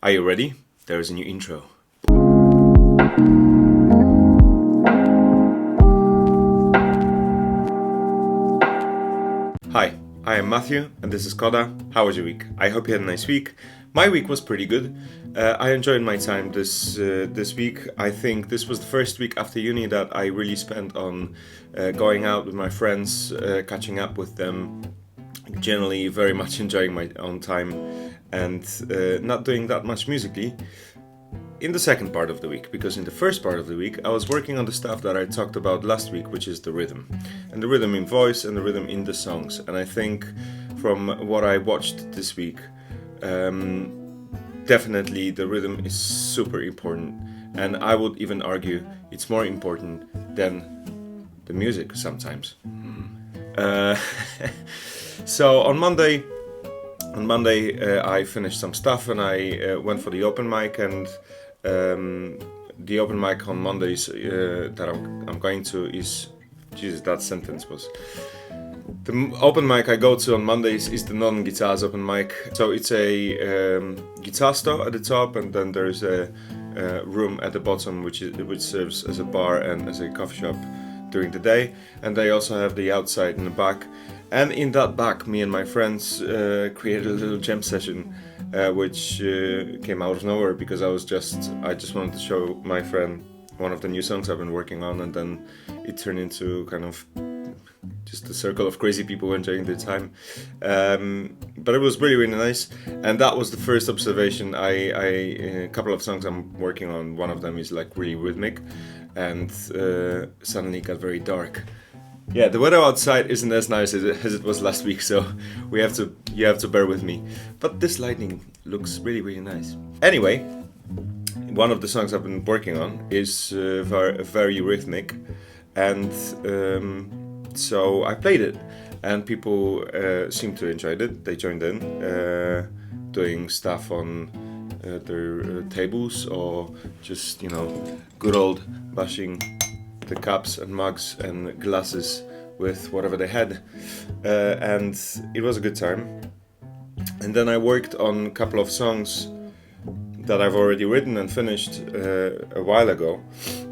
Are you ready? There is a new intro. Hi, I am Matthew, and this is Coda. How was your week? I hope you had a nice week. My week was pretty good. I enjoyed my time this week. I think this was the first week after uni that I really spent on going out with my friends, catching up with them, generally very much enjoying my own time, and not doing that much musically in the second part of the week, because in the first part of the week I was working on the stuff that I talked about last week, which is the rhythm, and the rhythm in voice and the rhythm in the songs. And I think from what I watched this week, definitely the rhythm is super important, and I would even argue it's more important than the music sometimes. So on Monday I finished some stuff, and I went for the open mic, and the open mic on Mondays that I'm going to is, Jesus, that sentence was, the open mic I go to on Mondays is the non-guitars open mic. So it's a guitar store at the top, and then there's a room at the bottom which serves as a bar and as a coffee shop during the day, and they also have the outside in the back. And in that back, me and my friends created a little jam session, which came out of nowhere, because I just wanted to show my friend one of the new songs I've been working on, and then it turned into kind of just a circle of crazy people enjoying their time. But it was really, really nice, and that was the first observation. A couple of songs I'm working on, one of them is like really rhythmic, and suddenly it got very dark. Yeah, the weather outside isn't as nice as it was last week, so you have to bear with me. But this lighting looks really, really nice. Anyway, one of the songs I've been working on is very rhythmic, and so I played it, and people seemed to enjoy it. They joined in, doing stuff on their tables, or just, good old bashing the cups and mugs and glasses with whatever they had, and it was a good time. And then I worked on a couple of songs that I've already written and finished a while ago,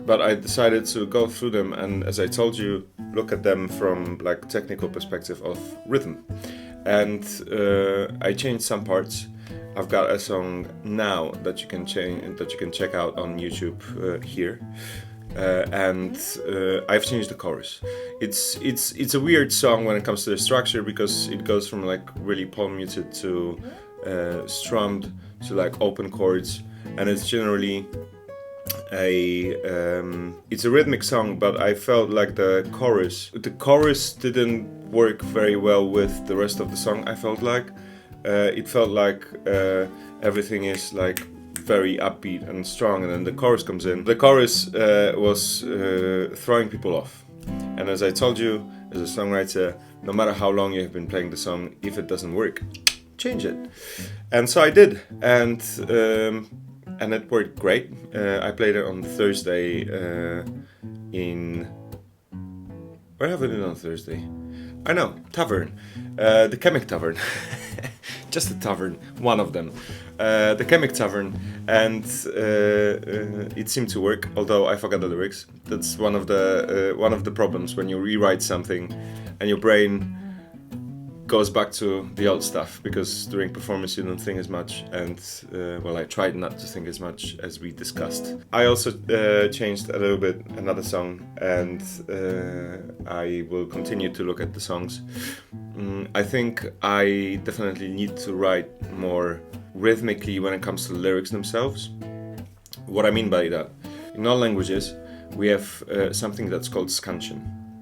but I decided to go through them and, as I told you, look at them from like technical perspective of rhythm. And I changed some parts. I've got a song now that you can check out on YouTube here. And I've changed the chorus. It's a weird song when it comes to the structure, because it goes from like really palm muted to strummed to like open chords, and it's generally it's a rhythmic song, but I felt like the chorus didn't work very well with the rest of the song. I felt like it felt like everything is like very upbeat and strong, and then the chorus comes in. The chorus was throwing people off, and as I told you, as a songwriter, no matter how long you have been playing the song, if it doesn't work, change it. And so I did, and it worked great. I played it on Thursday where have I been on Thursday? I know, Tavern, the Chemic Tavern. Just a tavern, one of them, the Chemic Tavern, and it seemed to work, although I forgot the lyrics. That's one of the problems when you rewrite something and your brain goes back to the old stuff, because during performance you don't think as much, and I tried not to think as much as we discussed. I also changed a little bit another song, and I will continue to look at the songs. I think I definitely need to write more rhythmically when it comes to the lyrics themselves. What I mean by that, in all languages we have something that's called scansion,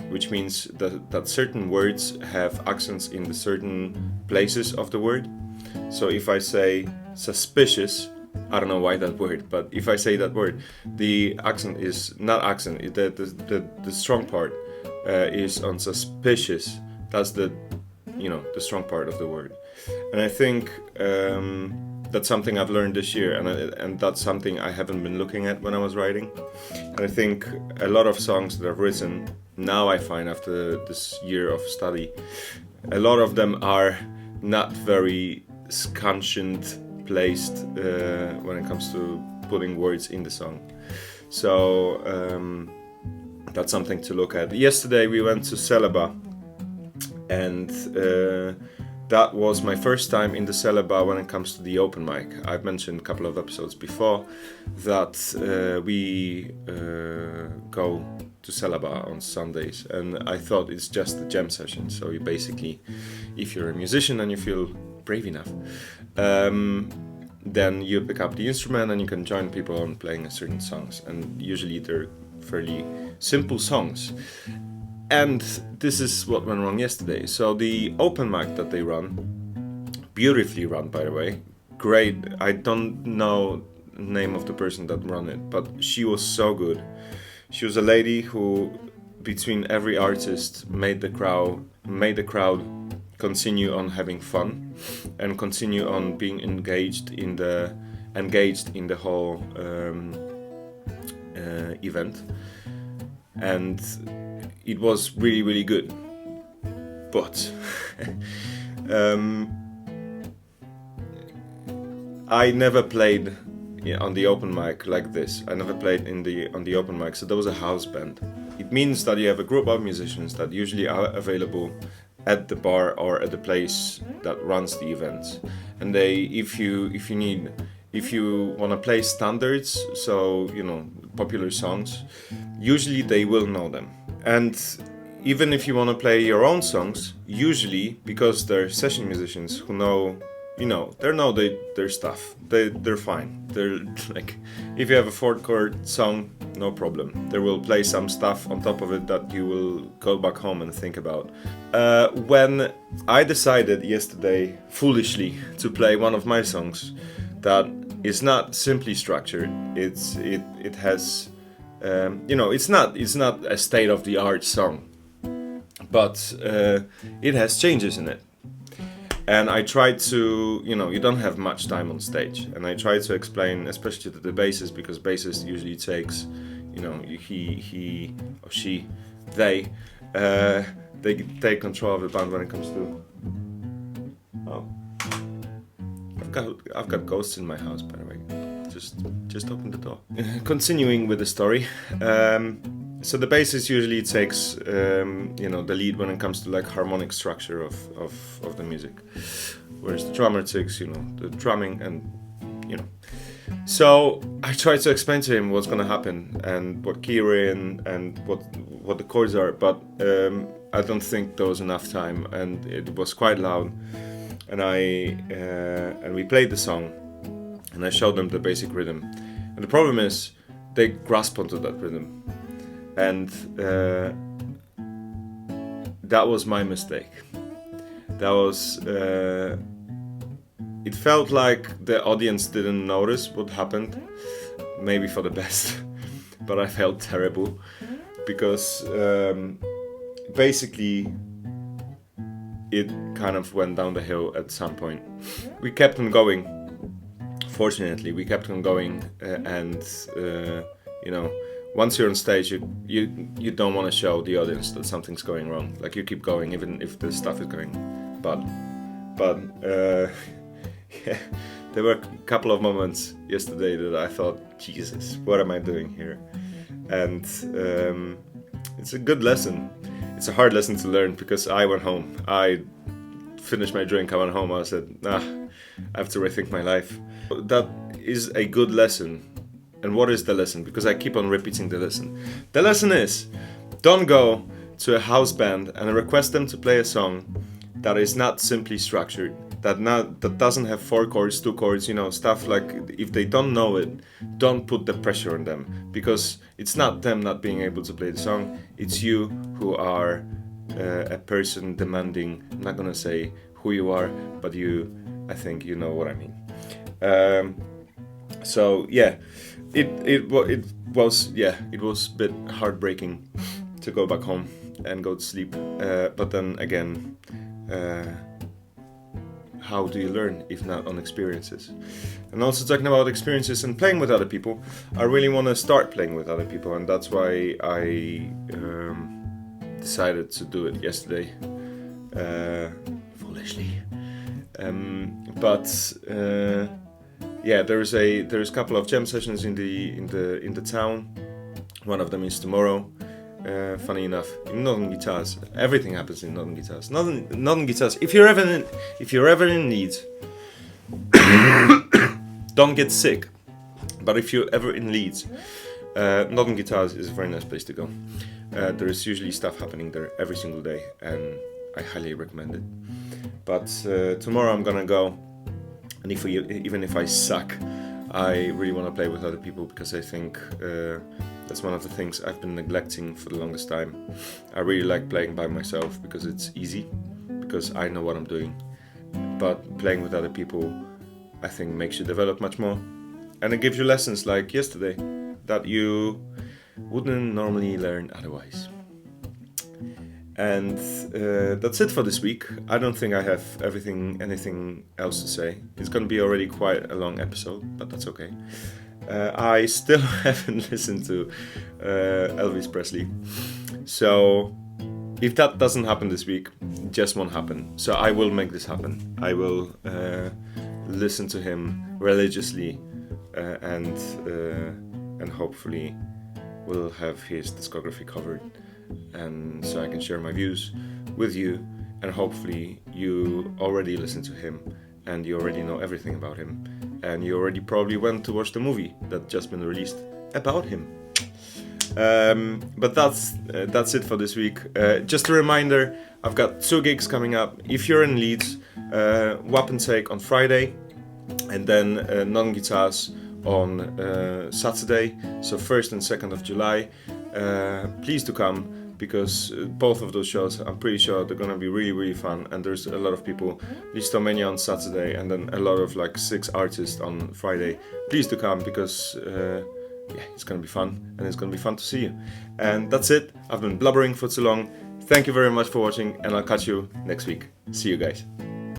which means that certain words have accents in the certain places of the word. So if I say suspicious, I don't know why that word, but if I say that word, the accent is not accent. The strong part is on suspicious. That's the strong part of the word. And I think that's something I've learned this year, and that's something I haven't been looking at when I was writing. And I think a lot of songs that I've written now, I find after this year of study, a lot of them are not very scansioned placed when it comes to putting words in the song. So that's something to look at. Yesterday we went to Celebat, and that was my first time in the Celebat when it comes to the open mic. I've mentioned a couple of episodes before that we go to Celebat on Sundays, and I thought it's just a jam session. So you basically, if you're a musician and you feel brave enough, then you pick up the instrument and you can join people on playing certain songs, and usually they're fairly simple songs. And this is what went wrong yesterday. So the open mic that they run, beautifully run by the way, great. I don't know the name of the person that ran it, but she was so good. She was a lady who, between every artist, made the crowd continue on having fun and continue on being engaged in the whole event. And it was really, really good. But I never played on the open mic like this. I never played on the open mic. So there was a house band. It means that you have a group of musicians that usually are available at the bar or at the place that runs the events. And if you want to play standards, so popular songs, usually they will know them. And even if you want to play your own songs, usually, because they're session musicians who know, they know their stuff. They're fine. They're like, if you have a 4-chord song, no problem. They will play some stuff on top of it that you will go back home and think about. When I decided yesterday, foolishly, to play one of my songs that is not simply structured, it has, it's not a state-of-the-art song, but it has changes in it. And I tried to, you don't have much time on stage, and I tried to explain, especially to the bassist, because bassist usually takes, he or she, they take control of the band when it comes to. Oh, I've got ghosts in my house, by the way. Just open the door. Continuing with the story. So the bassist usually takes, the lead when it comes to like harmonic structure of the music, whereas the drummer takes, the drumming and, So I tried to explain to him what's gonna happen and what key we're in and what the chords are, but I don't think there was enough time, and it was quite loud. And we played the song, and I showed them the basic rhythm. And the problem is, they grasp onto that rhythm. And that was my mistake. That was. It felt like the audience didn't notice what happened. Maybe for the best, but I felt terrible because basically it kind of went down the hill at some point. We kept on going. Fortunately, we kept on going, and once you're on stage, you don't want to show the audience that something's going wrong. Like, you keep going even if the stuff is going bad. But yeah, there were a couple of moments yesterday that I thought, Jesus, what am I doing here? And it's a good lesson. It's a hard lesson to learn, because I went home. I finished my drink, I went home, I said, I have to rethink my life. That is a good lesson. And what is the lesson? Because I keep on repeating the lesson. The lesson is, don't go to a house band and request them to play a song that is not simply structured, that doesn't have 4 chords, 2 chords, stuff like, if they don't know it, don't put the pressure on them, because it's not them not being able to play the song, it's you who are a person demanding. I'm not gonna say who you are, but I think you know what I mean. So yeah, it was a bit heartbreaking to go back home and go to sleep, but then again, how do you learn if not on experiences? And also, talking about experiences and playing with other people, I really want to start playing with other people, and that's why I decided to do it yesterday, foolishly. But yeah, there's a couple of jam sessions in the town. One of them is tomorrow. Funny enough, in Northern Guitars, everything happens in Northern Guitars. Northern Guitars. If you're ever in need, don't get sick. But if you're ever in Leeds, Northern Guitars is a very nice place to go. There is usually stuff happening there every single day, and I highly recommend it. But tomorrow I'm gonna go, and even if I suck, I really want to play with other people, because I think that's one of the things I've been neglecting for the longest time. I really like playing by myself because it's easy, because I know what I'm doing. But playing with other people, I think, makes you develop much more. And it gives you lessons like yesterday that you wouldn't normally learn otherwise. And that's it for this week. I don't think I have anything else to say. It's going to be already quite a long episode, but that's okay. I still haven't listened to Elvis Presley. So if that doesn't happen this week, it just won't happen. So I will make this happen. I will listen to him religiously, and hopefully we'll have his discography covered, and so I can share my views with you, and hopefully you already listened to him and you already know everything about him, and you already probably went to watch the movie that just been released about him. But that's it for this week. Just a reminder, I've got 2 gigs coming up. If you're in Leeds, Wapentake on Friday, and then Non-Guitars on Saturday, so 1st and 2nd of July. Please do come, because both of those shows, I'm pretty sure they're gonna be really, really fun, and there's a lot of people. Listomania on Saturday, and then a lot of 6 artists on Friday. Please do come, because it's gonna be fun, and it's gonna be fun to see you. And that's it. I've been blubbering for too long. Thank you very much for watching, and I'll catch you next week. See you guys.